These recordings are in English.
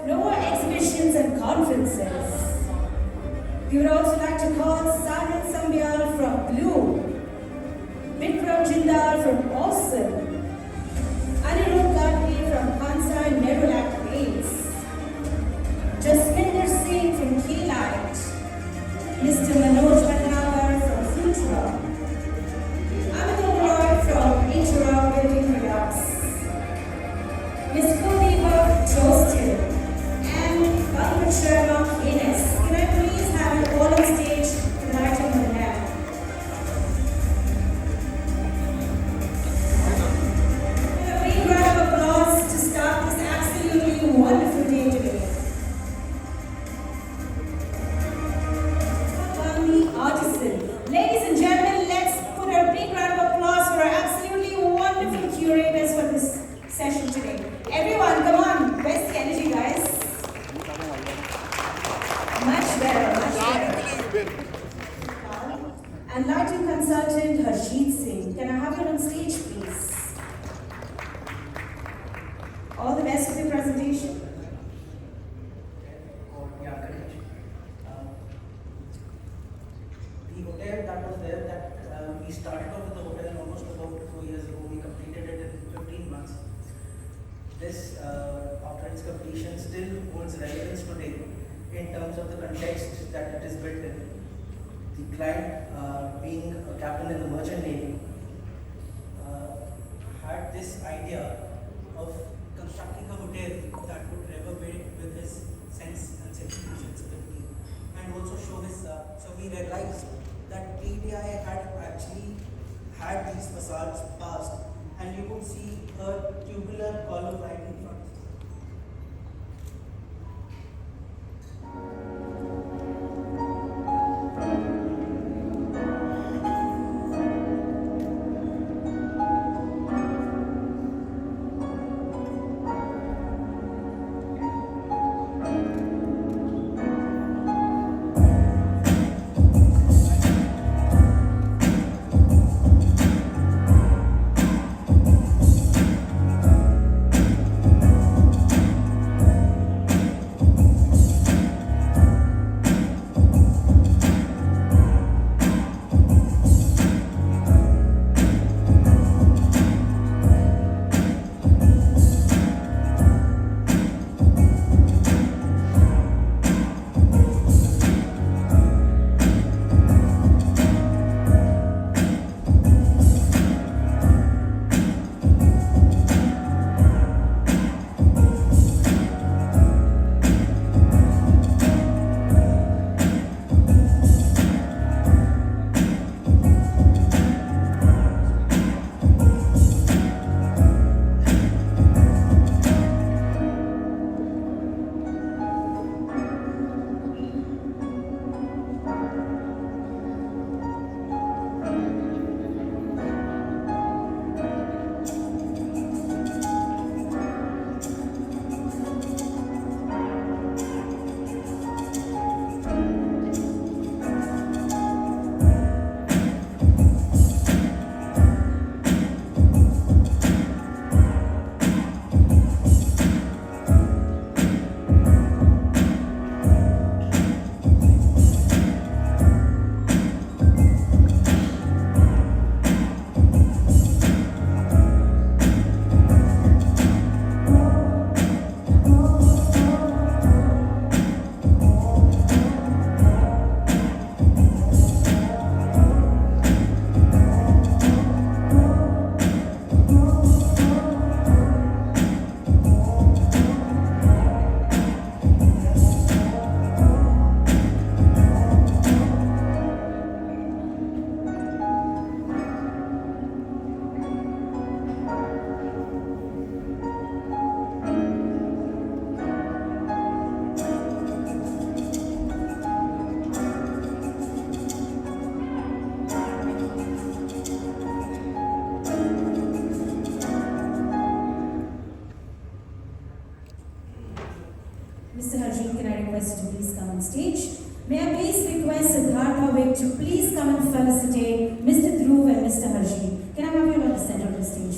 Flower exhibitions and conferences. We would also like to call Sajid Sambyal from Blue, Vikram Jindal from Awesome, Anirudh Gadri from Kansa Nerulac Race, Jasminder Singh from Keylight, Mr. Manoj Bhatnagar from Futura, Amitabh Roy from Intura Building Products, Ms. Kuldeepa Jostin, and Balwant Sharma Guinness. Can I please have you all on stage to light up the lamp? A big round of applause to start this absolutely wonderful day today. Bhagwani Artisan. Ladies and gentlemen, let's put a big round of applause for our absolutely wonderful curators for this session today. Everyone, come on. Where's the energy, guys? Much better, much better. And lighting consultant Harjeet Singh. Can I have you on stage, please? All the best with your presentation. The hotel that was there, we started off with the hotel almost about 4 years ago. We completed it in 15 months. This, after its completion, still holds relevance today in terms of the context that it is built in. The client, being a captain in the merchant navy, had this idea of constructing a hotel that would reverberate with his sense and sensibility, and also show his. So we realized that TDI had actually had these facades passed, and you could see a tubular column right in front. Mr. Harjeet, can I request you to please come on stage? May I please request Siddhartha Vik to please come and felicitate Mr. Dhruv and Mr. Harjeet. Can I have you on the center of the stage?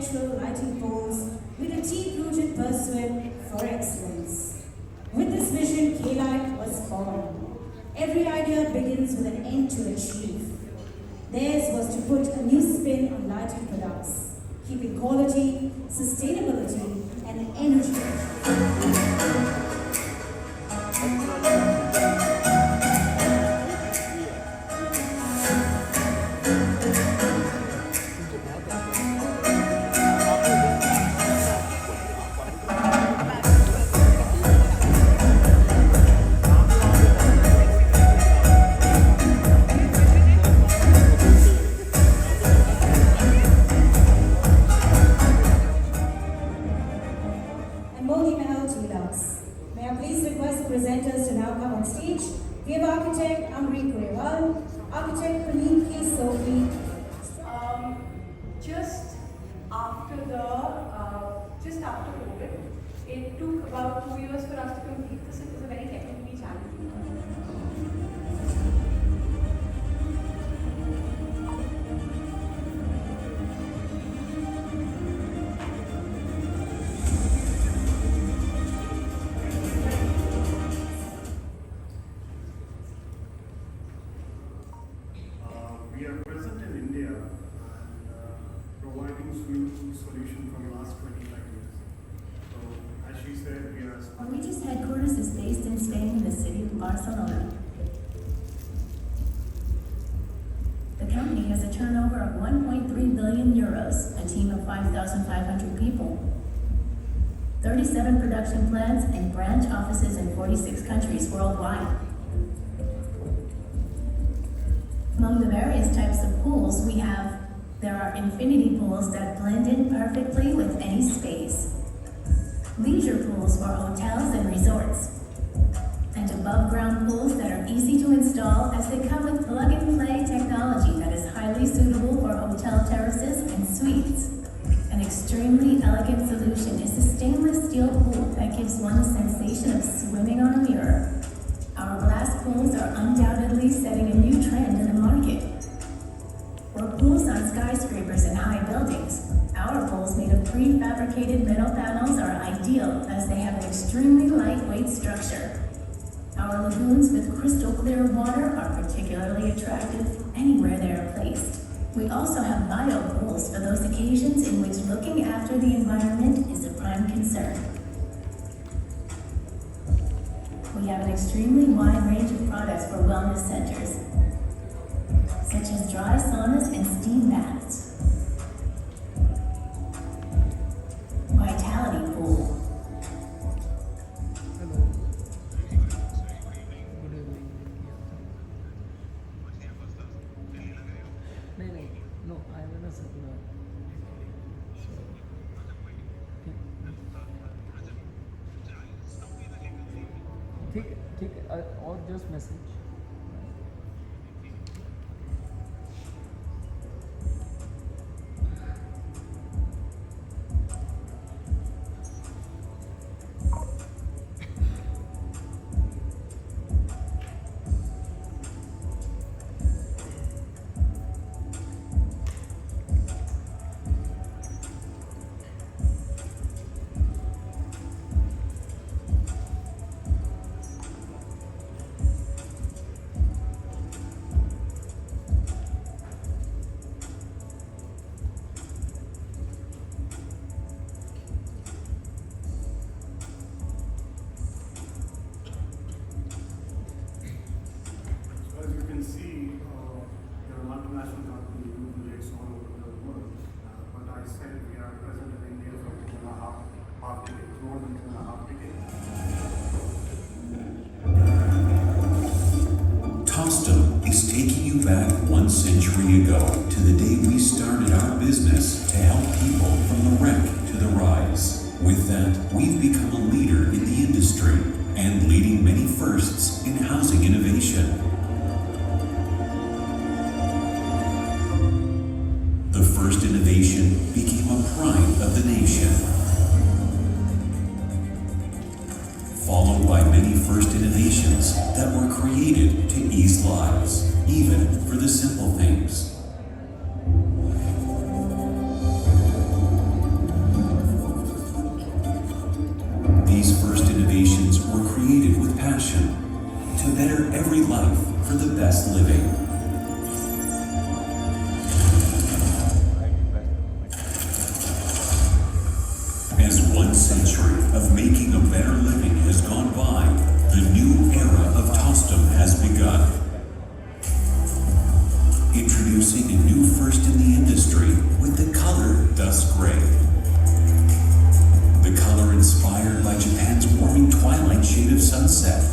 central lighting poles with a deep-rooted pursuit for excellence. With this vision, K-Light was born. Every idea begins with an end to achieve. Theirs was to put a new spin on lighting products, keeping quality, sustainability, and energy. May I please request the presenters to now come on stage. We have architect Amrit Grewal, architect Praneet K. Sophie. Just after COVID, it took about 2 years for us to complete this. It was a very technically challenging project. We are present in India and providing solution for the last 25 years. So, as she said, we are. Origi's headquarters is based in Spain in the city of Barcelona. The company has a turnover of 1.3 billion euros, a team of 5,500 people, 37 production plants, and branch offices in 46 countries worldwide. Among the various types of pools there are infinity pools that blend in perfectly with any space, leisure pools for hotels and resorts, and above-ground pools that are easy to install as they come with plug-and-play technology that is highly suitable for hotel terraces and suites. An extremely elegant solution is the stainless steel pool that gives one the sensation of swimming on a mirror. Our glass pools are undoubtedly setting a new trend in the market. For pools on skyscrapers and high buildings, our pools made of prefabricated metal panels are ideal as they have an extremely lightweight structure. Our lagoons with crystal clear water are particularly attractive anywhere they are placed. We also have bio pools for those occasions in which looking after the environment is a prime concern. We have an extremely wide range of products for wellness centers, such as dry saunas and steam baths. Vitality pool. No, I am in a circular. ठीक है और just message. As you can see, there are multinational companies do projects all over the world. But I said we are present in India for 2.5 decades, more than 2.5 decades. Tostum is taking you back 1 century ago to the day we started our business to help people from the wreck to the rise. With that, we've become a leader in the industry and leading many firsts in housing innovation. The first innovation became a pride of the nation, followed by many first innovations that were created to ease lives, even for the simple things. best living. As 1 century of making a better living has gone by, the new era of Tostum has begun. Introducing a new first in the industry with the color Dusk Gray. The color inspired by Japan's warming twilight shade of sunset.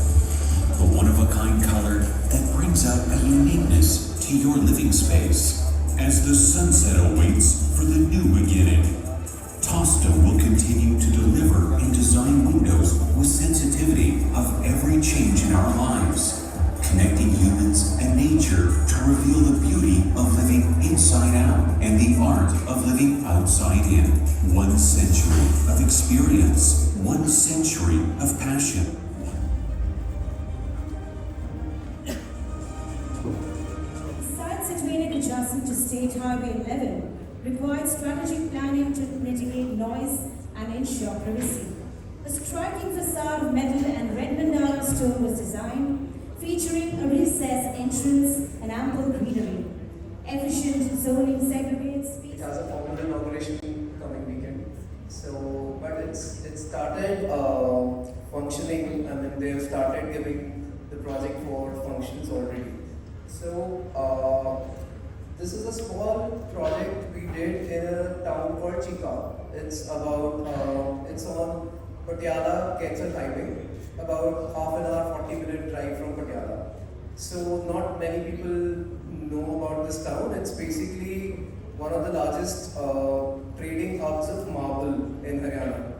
The one-of-a-kind color that brings out a uniqueness to your living space. As the sunset awaits for the new beginning, Tostum will continue to deliver and design windows with sensitivity of every change in our lives, connecting humans and nature to reveal the beauty of living inside out and the art of living outside in. 1 century of experience, 1 century of passion. Site situated adjacent to State Highway 11 required strategic planning to mitigate noise and ensure privacy. A striking facade of metal and red mandala stone was designed, featuring a recessed entrance and ample greenery. Efficient zoning segregates It has a formal inauguration coming weekend. So, but it started functioning. I mean, they have started giving the project for functions already. So, this is a small project we did in a town called Chika. It's on Patiala Kaithal Highway, about half an hour, 40-minute drive from Patiala. So not many people know about this town. It's basically one of the largest trading hubs of marble in Haryana.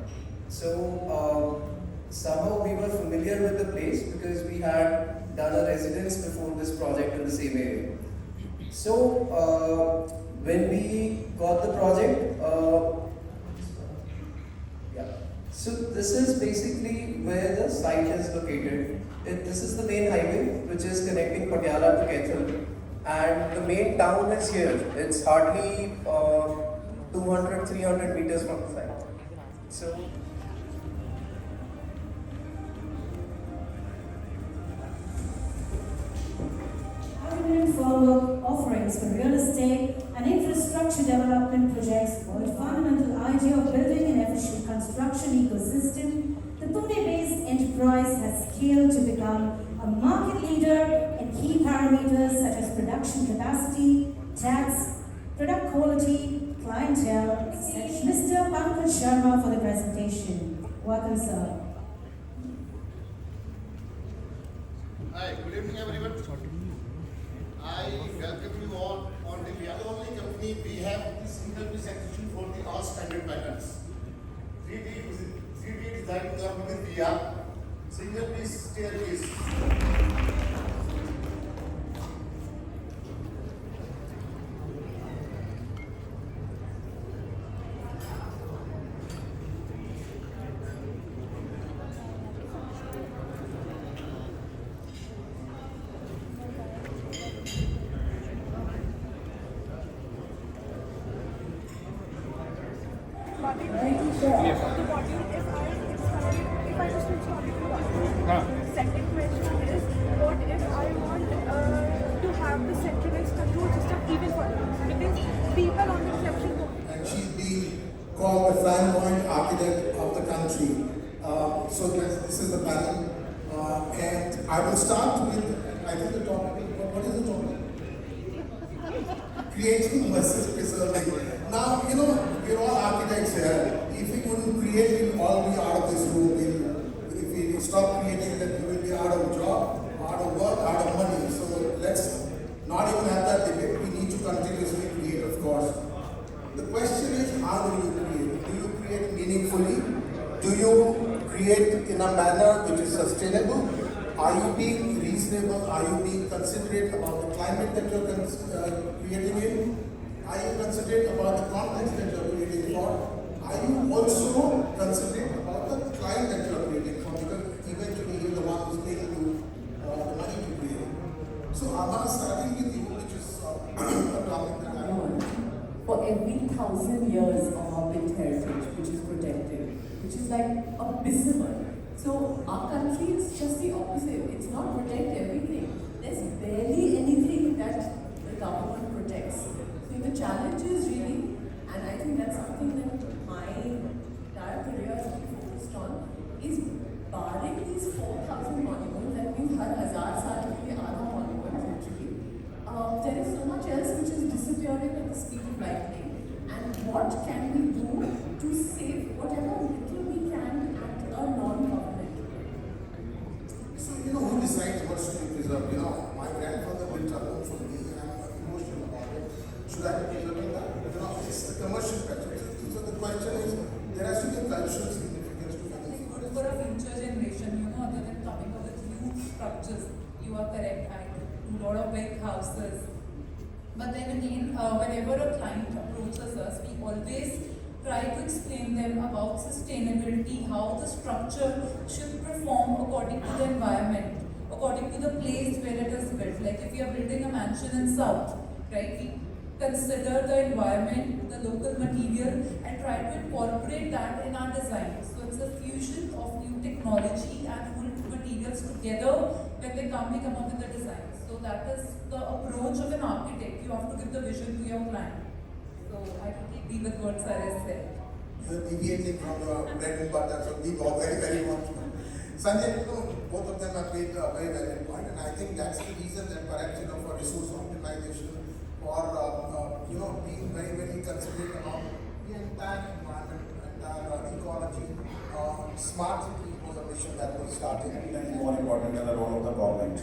So somehow we were familiar with the place because we had done a residence before this project in the same area. So when we got the project, so this is basically where the site is located. This is the main highway which is connecting Patiala to Kaithal, and the main town is here. It's hardly 200-300 meters from the site. So. Argument formwork offerings for real estate and infrastructure development projects were a fundamental idea of building an efficient construction ecosystem. The Pune-based enterprise has scaled to become a market leader in key parameters such as production capacity, tax, product quality, clientele, etc. Mr. Pankaj Sharma for the presentation. Welcome, sir. Hi, good evening everyone. I welcome you all on the, we are the only company, we have the single piece execution for the all standard patterns. 3D design come with the single piece staircase. Second question is, what if I want to have the centralized control system even for because people on the reception and she's been called the flamboyant architect of the country. So this is the panel, and I will start with, I think the topic, what is the topic? Creating versus preserving. Now, you know, we're all architects here. If we couldn't create, we'll all be out of this room. If we stop creating, then we will be out of job, out of work, out of money. So let's not even have that debate. We need to continuously create, of course. The question is, how do you create? Do you create meaningfully? Do you create in a manner which is sustainable? Are you being reasonable? Are you being considerate about the climate that you're creating in? Are you considerate about the context that you're creating for? Are you also considerate about the client that you're creating for? Because eventually you're the one who's paying you the money to create. So Amma, starting with you, which is a topic that I want. For every 1,000 years of our built heritage, which is protected, which is like a bisimer. So our country is just the opposite. It's not protect everything. there's barely anything that the government protects. So the challenge is really, and I think that's something that my entire career has been focused on, is barring these 4,000 monuments that we've had hazard saal ke liye aadha monument literally. There is so much else which is disappearing at the speed of lightning. And what can we do to save whatever little we can at a non-government? So, you know, who decides what's to be preserved? You know, my grandfather built a home for me and I'm emotional about it. Should I be preserving that? You know, it's the commercial factor. So the question is, there has to be a cultural significance to it. For a future generation, you know, other than coming up with huge structures, you are correct, I do a lot of big houses. But then again, whenever a client approaches us, we always try to explain them about sustainability, how the structure should perform according to the environment, according to the place where it is built. Like if we are building a mansion in South, right, we consider the environment, the local material, and try to incorporate that in our design. So it's a fusion of new technology and old materials together. When they come, we come up with the design. So that is the approach of an architect. You have to give the vision to your client. So I totally agree with what Sarah said. You're deviating from the bread and butter, so we go very, very much. Sanjay, you know, both of them have made a very valid point, and I think that's the reason that perhaps, you know, for resource optimization, or, you know, being very, very considerate about the entire environment, entire ecology, smart city was a mission that was started. And more important than the role of the government.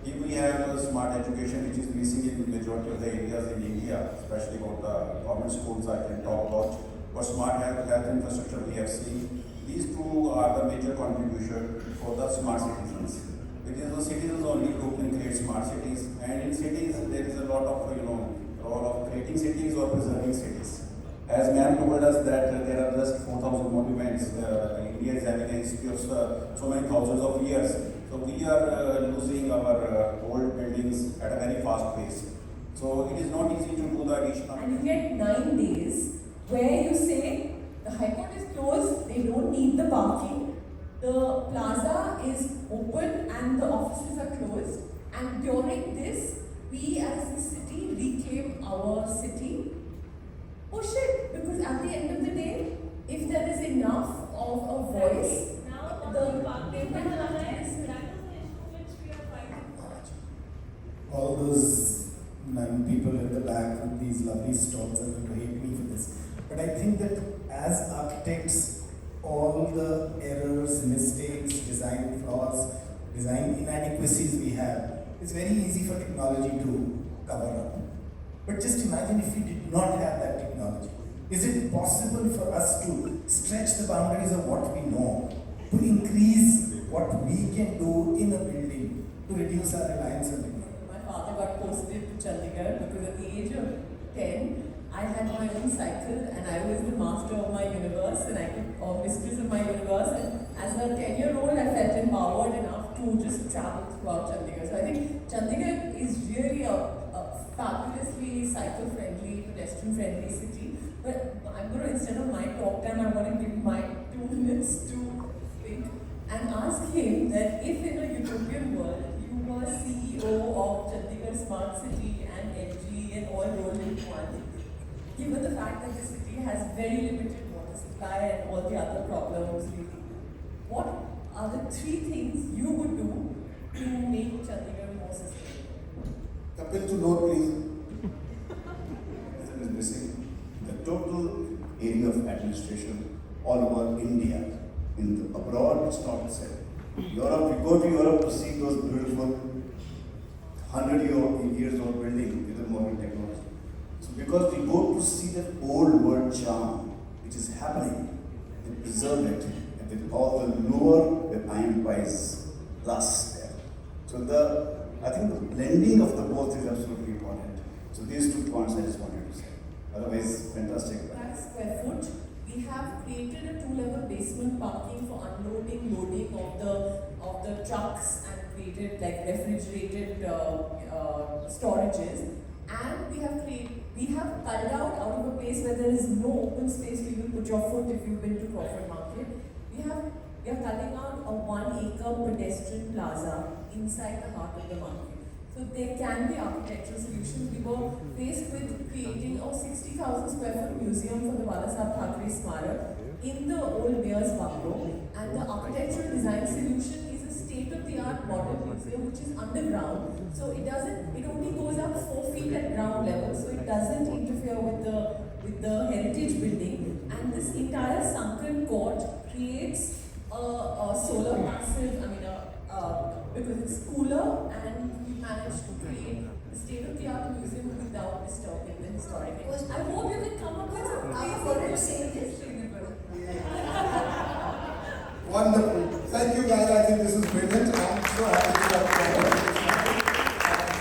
If we have a smart education, which is missing in the majority of the areas in India, especially about the government schools, I can talk about what smart health infrastructure we have seen. These two are the major contribution for the smart citizens. It is the citizens only who can create smart cities, and in cities there is a lot of role of creating cities or preserving cities. As ma'am told us that there are just 4,000 monuments. India is having a history of so many thousands of years. So we are losing our old buildings at a very fast pace. So it is not easy to do the additional. And you get 9 days where you say the High Court is closed, they don't need the parking, the plaza is open and the offices are closed. And during this, we as the city reclaim our city. Push it, because at the end of the day, if there is enough of a voice, all those people in the back with these lovely stalls are going to hate me for this. But I think that as architects, all the errors, mistakes, design flaws, design inadequacies we have, it's very easy for technology to cover up. But just imagine if we did not have that technology. Is it possible for us to stretch the boundaries of what we know, to increase what we can do in a building, to reduce our reliance on technology? My father got posted to Chandigarh because at the age of 10, I had my own cycle and I was the master of my universe and I could, or mistress of my universe. And as a 10-year-old, I felt empowered enough to just travel throughout Chandigarh. So I think Chandigarh is really a fabulously cycle-friendly, pedestrian-friendly city. But I'm going to, instead of my talk time, I want to give my 2 minutes to think and ask him that if in a utopian world, you were CEO of Chandigarh Smart City and LG and all rolled into one, given the fact that the city has very limited water supply and all the other problems, what are the 3 things you would do to make Chandigarh more sustainable? Kapil, to note, please. Is missing. The total area of administration all over India. In the abroad, it's not the same. Europe, you go to Europe to see those beautiful 100-year-old buildings with the modern technology. So because we go to see the old world charm, which is happening, we preserve it, and with all the lower with iron pies plus there. So I think the blending of the both is absolutely important. So these 2 points I just wanted to say. Otherwise, fantastic. Per square foot, we have created a 2-level basement parking for unloading, loading of the trucks and created like refrigerated storages. And we have culled out of a place where there is no open space to even put your foot if you've been to Crawford Market. We are culling out a 1-acre pedestrian plaza inside the heart of the market. So there can be architectural solutions. We were faced with creating a 60,000 square foot museum for the Balasaheb Thackeray Smarak in the old mayor's bungalow, and the architectural design solution is a state-of-the-art modern museum which is underground. So it only goes up 4 feet at ground level, so it doesn't interfere with the heritage building. And this entire sunken court creates a solar passive, because it's cooler, and we managed to create a state-of-the-art museum without disturbing the historic. I hope you can come up with some way to say this. Wonderful. Thank you guys. I think this is brilliant. I'm so happy to have you.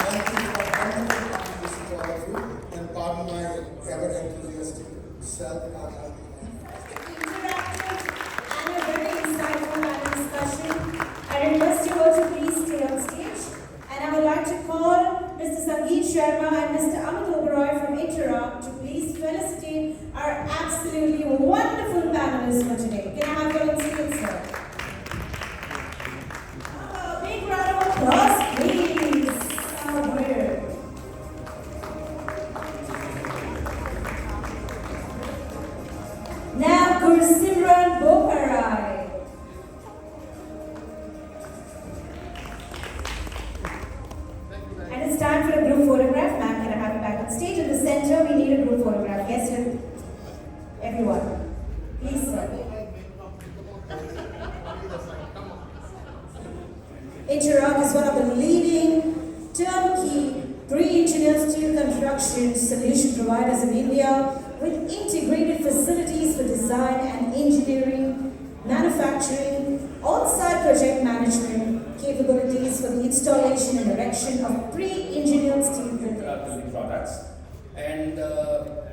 Thank you for wonderful contribution to all of you. And pardon my ever enthusiastic self. Interactive and a very insightful panel discussion. I request you all to please stay on stage. And I would like to call Mr. Sangeet Sharma and Mr. Amit Oberoi from Interact to please felicitate our absolutely wonderful panelists for today. Can I have your own seats, sir? A big round of applause, please. Somewhere. Now, Gursimran Boparai. And it's time for a group photograph. Ma'am, can I have you back on stage? In the center, we need a group photograph. Yes, sir. Everyone. Please, sir. Interrock is one of the leading turnkey pre-engineered steel construction solution providers in India with integrated facilities for design and engineering, manufacturing, on-site project management, capabilities for the installation and erection of pre-engineered steel building products. And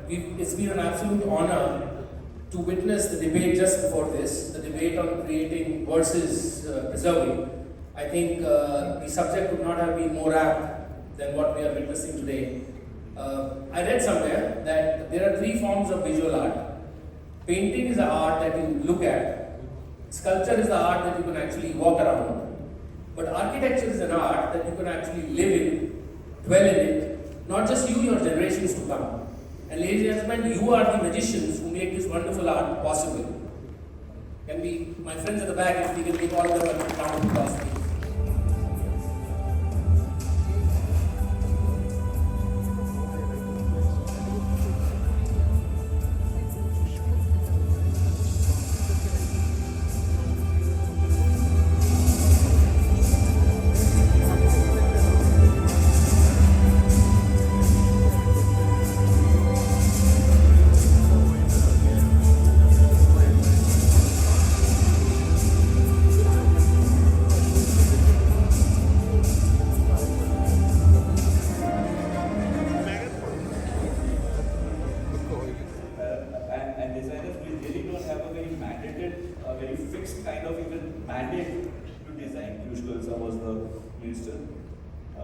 it's been an absolute honor to witness the debate just before this, the debate on creating versus preserving. I think the subject could not have been more apt than what we are witnessing today. I read somewhere that there are 3 forms of visual art. Painting is the art that you look at. Sculpture is the art that you can actually walk around. But architecture is an art that you can actually live in, dwell in it, not just you, your generations to come. And ladies and gentlemen, you are the magicians who make this wonderful art possible. Can we, my friends at the back, if we can give all of them a round of applause, please.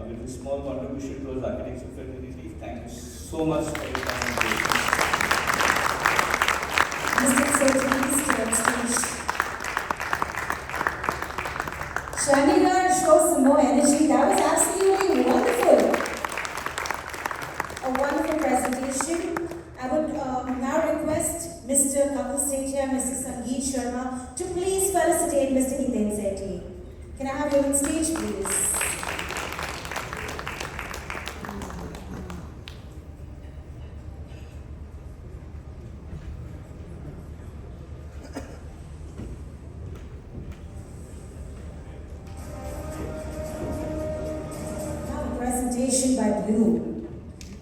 With a small contribution towards architecture fraternity. Thank you so much for your time. Chandigarh shows some more energy. That was absolutely wonderful. A wonderful presentation. I would now request Mr. Kapil Sethia and Mr. Sangeet Sharma to please felicitate Mr. Hiten Sethi. Can I have you on stage, please? By Bloom.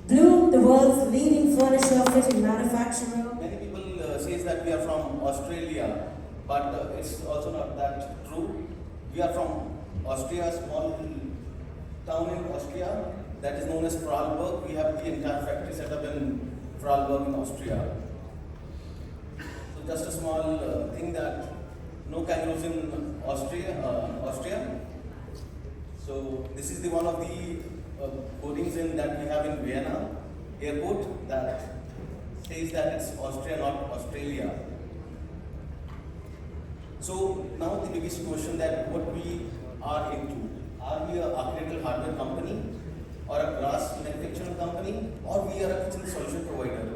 Bloom, the world's leading furniture fitting manufacturer. Many people say that we are from Australia, but it's also not that true. We are from Austria, a small town in Austria that is known as Vorarlberg. We have the entire factory set up in Vorarlberg in Austria. So just a small thing that no kangaroos in Austria. So this is the one of the boardings in that we have in Vienna airport that says that it's Austria, not Australia. So now the biggest question that what we are into. Are we an architectural hardware company or a glass manufacturing company, or we are a kitchen solution provider.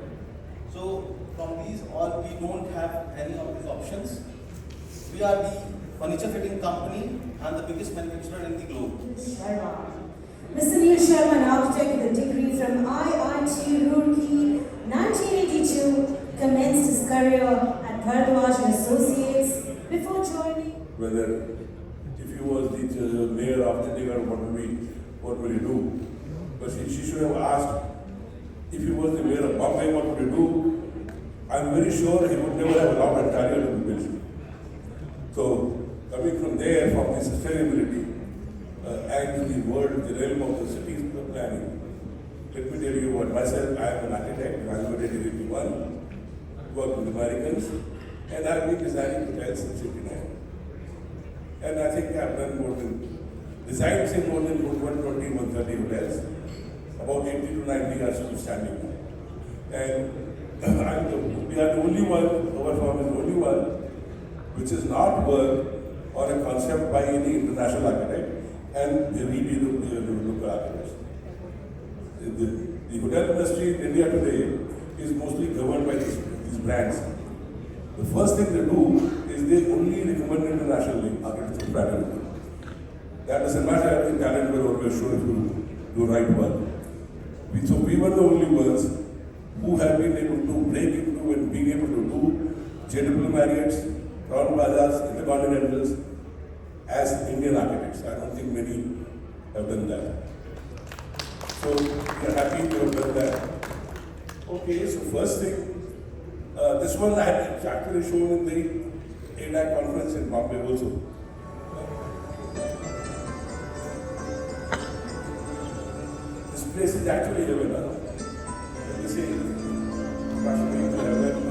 So from these all, we don't have any of these options. We are the furniture fitting company and the biggest manufacturer in the globe. Mr. Neil Sharma, an architect with a degree from IIT Roorkee, 1982, commenced his career at Bharadwaj and Associates before joining. Whether if you was the mayor of Chandigarh, what will you do? But she should have asked, if he was the mayor of Bombay, what would you do? I'm very sure he would never have allowed Ontario to be built. So, coming from there, from the sustainability and the world, the realm of the city's planning, let me tell you what myself, I am an architect, graduated in 81, worked with Americans, and I've been designing hotels since 89. And I think I've done more than, designed say more than 120, 130 hotels. About 80 to 90 are still standing now. And we are the only one, our firm is the only one, which has not worked on a concept by any international architect, and we be the local architects. The hotel industry in India today is mostly governed by these brands. The first thing they do is they only recommend internationally architectural pattern. That doesn't matter if the talent will always show if you do right work. So we were the only ones who have been able to break into and being able to do JW Marriott's, Crown Plazas, Intercontinentals as Indian architects. I don't think many have done that. So we are happy to have done that. Okay, so first thing, this one I had actually shown in the ADAC conference in Bombay also. This place is actually heaven. Let me see. Kashmir to heaven.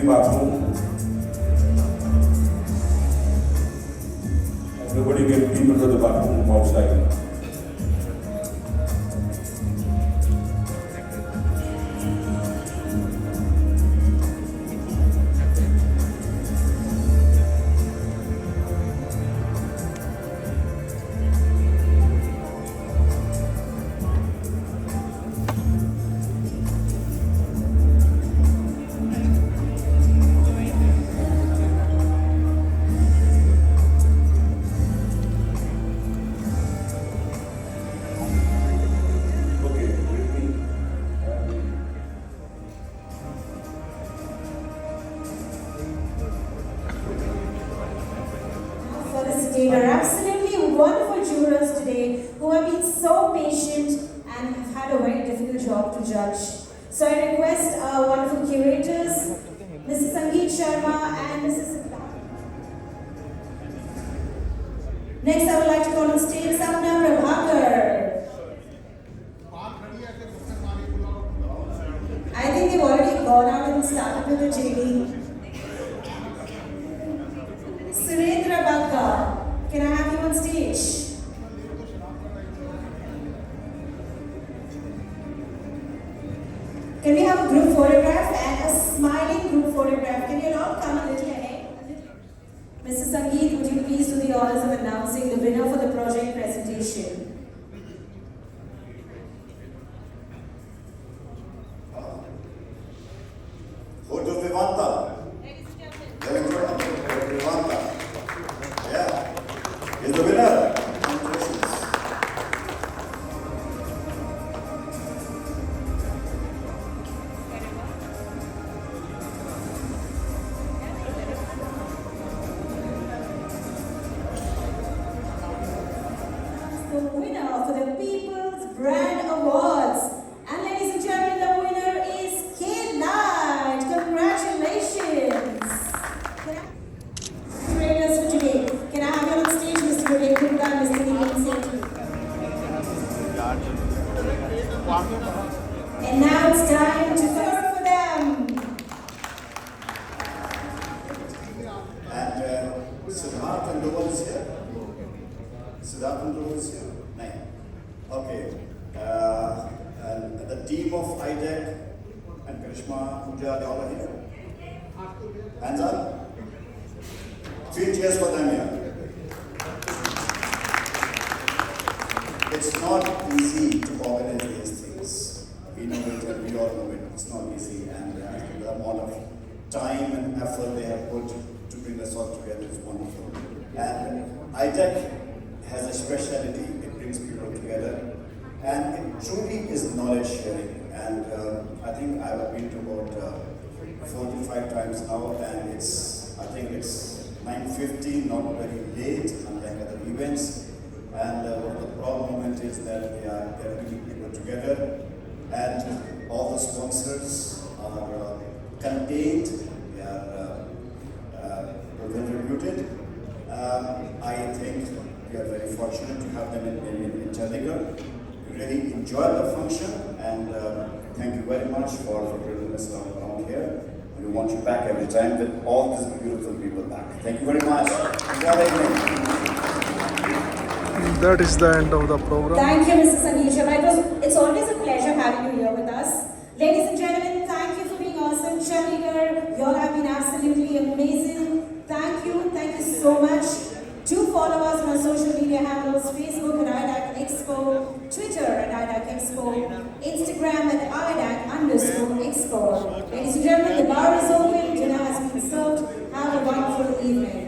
Bathroom. Everybody get people to the bathroom outside. so patient and have had a very difficult job to judge. So I request our wonderful curators, Mrs. Sangeet Sharma and Mrs. Next, I would like to call on stage Sapna Prabhakar. I think they've already gone out and started with the JD. Surendra Bakka, can I have you on stage? Can we have a group photograph and a smiling group photograph? Can you all come a little ahead? Mrs. Sangeet, would you please do the honors of announcing the winner for the project presentation? Photo Vivanta. Vivanta. Yeah. Is the winner. Congratulations. The winner for the People's Brand Awards. And ladies and gentlemen, the winner is K-Light. Congratulations. Curators for today. Can I have you on stage, Mr. Vivek Gupta and Mr. Neelam Sethi? And now it's time to vote for them. And Siddharth and Doval is here. Siddharth and Doval is here. Nine. Okay. And the team of IDEC and Karishma, Pooja, they all are here. Hands up. 3 cheers for them here. It's not easy to organize these things. We know it and we all know it. It's not easy, and the amount of time and effort they have put to bring us all together is wonderful. And IDEC has a speciality. It brings people together, and it truly is knowledge sharing. And I think I've been to about 4 to 5 times now, and I think it's 9:50, not very late, unlike other events. And one of the proud moment is that they are bringing people together, and all the sponsors are contained, they are well reputed. I think we are very fortunate to have them in Chandigarh. We really enjoyed the function, and thank you very much for bringing us around here. And we want you back every time with all these beautiful people back. Thank you very much. Enjoy the evening. That is the end of the program. Thank you, Mrs. Sangeet Sharma. It's always a pleasure having you here with us. Ladies and gentlemen, thank you for being awesome. Chandigarh, you all have been absolutely amazing. Thank you so much. Do follow us on our social media handles, Facebook at IDAC Expo, Twitter at IDAC Expo, Instagram at IDAC_Expo. Ladies and gentlemen, the bar is open, dinner has been served. Have a wonderful evening.